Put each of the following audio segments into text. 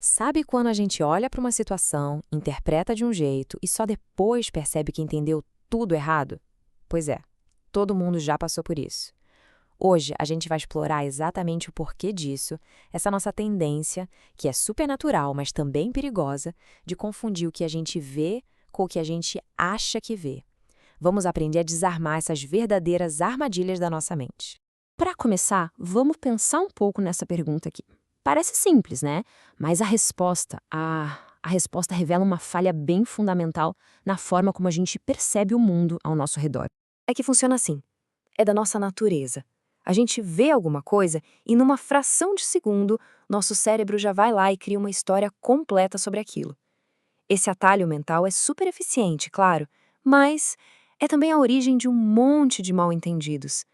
Sabe quando a gente olha para uma situação, interpreta de um jeito e só depois percebe que entendeu tudo errado? Pois é, todo mundo já passou por isso. Hoje a gente vai explorar exatamente o porquê disso, essa nossa tendência, que é super natural, mas também perigosa, de confundir o que a gente vê com o que a gente acha que vê. Vamos aprender a desarmar essas verdadeiras armadilhas da nossa mente. Para começar, vamos pensar um pouco nessa pergunta aqui. Parece simples, né? Mas a resposta revela uma falha bem fundamental na forma como a gente percebe o mundo ao nosso redor. É que funciona assim. É da nossa natureza. A gente vê alguma coisa e, numa fração de segundo, nosso cérebro já vai lá e cria uma história completa sobre aquilo. Esse atalho mental é super eficiente, claro, mas é também a origem de um monte de mal-entendidos.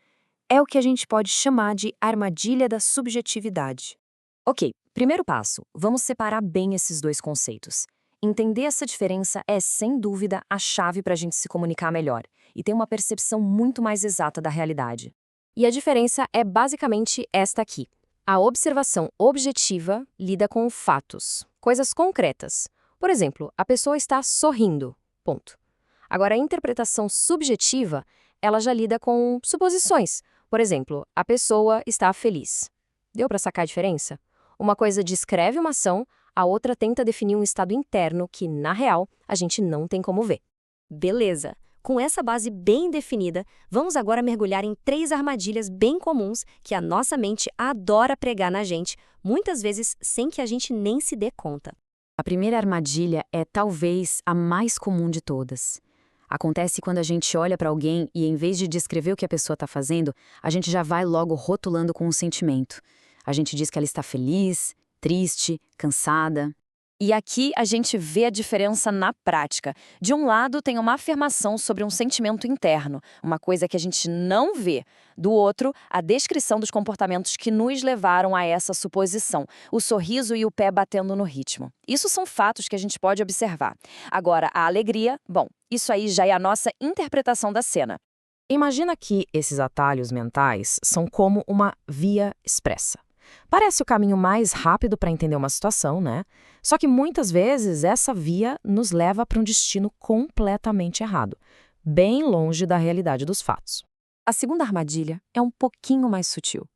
É o que a gente pode chamar de armadilha da subjetividade. Ok, primeiro passo, vamos separar bem esses dois conceitos. Entender essa diferença é, sem dúvida, a chave para a gente se comunicar melhor e ter uma percepção muito mais exata da realidade. E a diferença é basicamente esta aqui. A observação objetiva lida com fatos, coisas concretas. Por exemplo, a pessoa está sorrindo. Ponto. Agora, a interpretação subjetiva, ela já lida com suposições. Por exemplo, a pessoa está feliz. Deu para sacar a diferença? Uma coisa descreve uma ação, a outra tenta definir um estado interno que, na real, a gente não tem como ver. Beleza! Com essa base bem definida, vamos agora mergulhar em 3 armadilhas bem comuns que a nossa mente adora pregar na gente, muitas vezes sem que a gente nem se dê conta. A primeira armadilha é talvez a mais comum de todas. Acontece quando a gente olha para alguém e, em vez de descrever o que a pessoa está fazendo, a gente já vai logo rotulando com um sentimento. A gente diz que ela está feliz, triste, cansada. E aqui a gente vê a diferença na prática. De um lado, tem uma afirmação sobre um sentimento interno, uma coisa que a gente não vê. Do outro, a descrição dos comportamentos que nos levaram a essa suposição, o sorriso e o pé batendo no ritmo. Isso são fatos que a gente pode observar. Agora, a alegria, bom, isso aí já é a nossa interpretação da cena. Imagina que esses atalhos mentais são como uma via expressa. Parece o caminho mais rápido para entender uma situação, né? Só que muitas vezes essa via nos leva para um destino completamente errado, bem longe da realidade dos fatos. A segunda armadilha é um pouquinho mais sutil.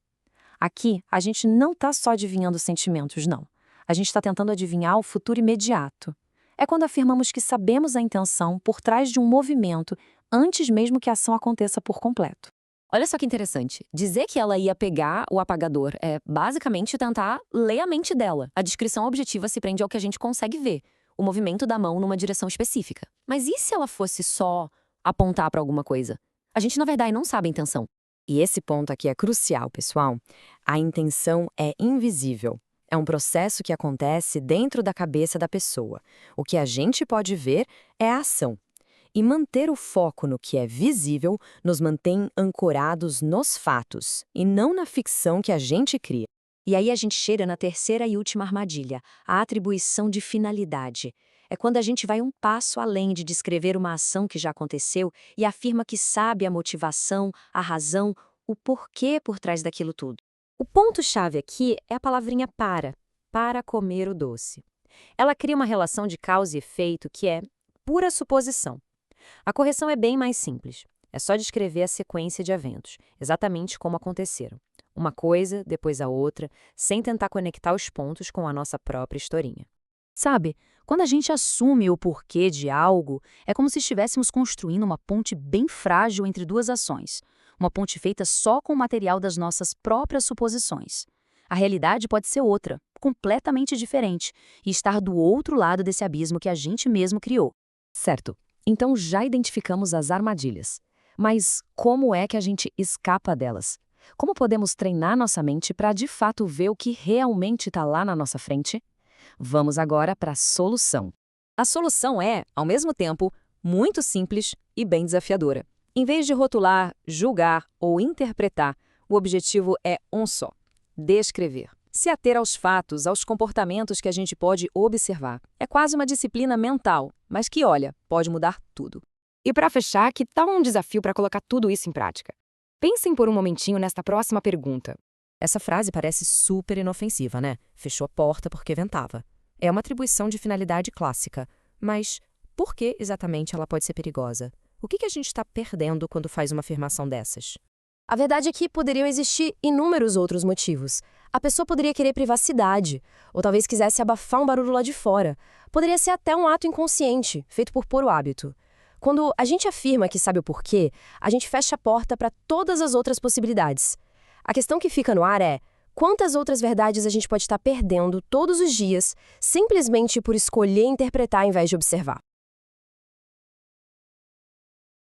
Aqui, a gente não está só adivinhando sentimentos, não. A gente está tentando adivinhar o futuro imediato. É quando afirmamos que sabemos a intenção por trás de um movimento antes mesmo que a ação aconteça por completo. Olha só que interessante. Dizer que ela ia pegar o apagador é basicamente tentar ler a mente dela. A descrição objetiva se prende ao que a gente consegue ver, o movimento da mão numa direção específica. Mas e se ela fosse só apontar para alguma coisa? A gente, na verdade, não sabe a intenção. E esse ponto aqui é crucial, pessoal. A intenção é invisível. É um processo que acontece dentro da cabeça da pessoa. O que a gente pode ver é a ação. E manter o foco no que é visível nos mantém ancorados nos fatos, e não na ficção que a gente cria. E aí a gente chega na terceira e última armadilha, a atribuição de finalidade. É quando a gente vai um passo além de descrever uma ação que já aconteceu e afirma que sabe a motivação, a razão, o porquê por trás daquilo tudo. O ponto-chave aqui é a palavrinha para comer o doce. Ela cria uma relação de causa e efeito que é pura suposição. A correção é bem mais simples. É só descrever a sequência de eventos, exatamente como aconteceram. Uma coisa, depois a outra, sem tentar conectar os pontos com a nossa própria historinha. Sabe, quando a gente assume o porquê de algo, é como se estivéssemos construindo uma ponte bem frágil entre duas ações. Uma ponte feita só com o material das nossas próprias suposições. A realidade pode ser outra, completamente diferente, e estar do outro lado desse abismo que a gente mesmo criou. Certo. Então já identificamos as armadilhas. Mas como é que a gente escapa delas? Como podemos treinar nossa mente para de fato ver o que realmente está lá na nossa frente? Vamos agora para a solução. A solução é, ao mesmo tempo, muito simples e bem desafiadora. Em vez de rotular, julgar ou interpretar, o objetivo é um só: descrever. Se ater aos fatos, aos comportamentos que a gente pode observar. É quase uma disciplina mental, mas que, olha, pode mudar tudo. E para fechar, que tal um desafio para colocar tudo isso em prática? Pensem por um momentinho nesta próxima pergunta. Essa frase parece super inofensiva, né? Fechou a porta porque ventava. É uma atribuição de finalidade clássica. Mas por que exatamente ela pode ser perigosa? O que a gente está perdendo quando faz uma afirmação dessas? A verdade é que poderiam existir inúmeros outros motivos. A pessoa poderia querer privacidade, ou talvez quisesse abafar um barulho lá de fora. Poderia ser até um ato inconsciente, feito por puro hábito. Quando a gente afirma que sabe o porquê, a gente fecha a porta para todas as outras possibilidades. A questão que fica no ar é: quantas outras verdades a gente pode estar perdendo todos os dias, simplesmente por escolher interpretar ao invés de observar?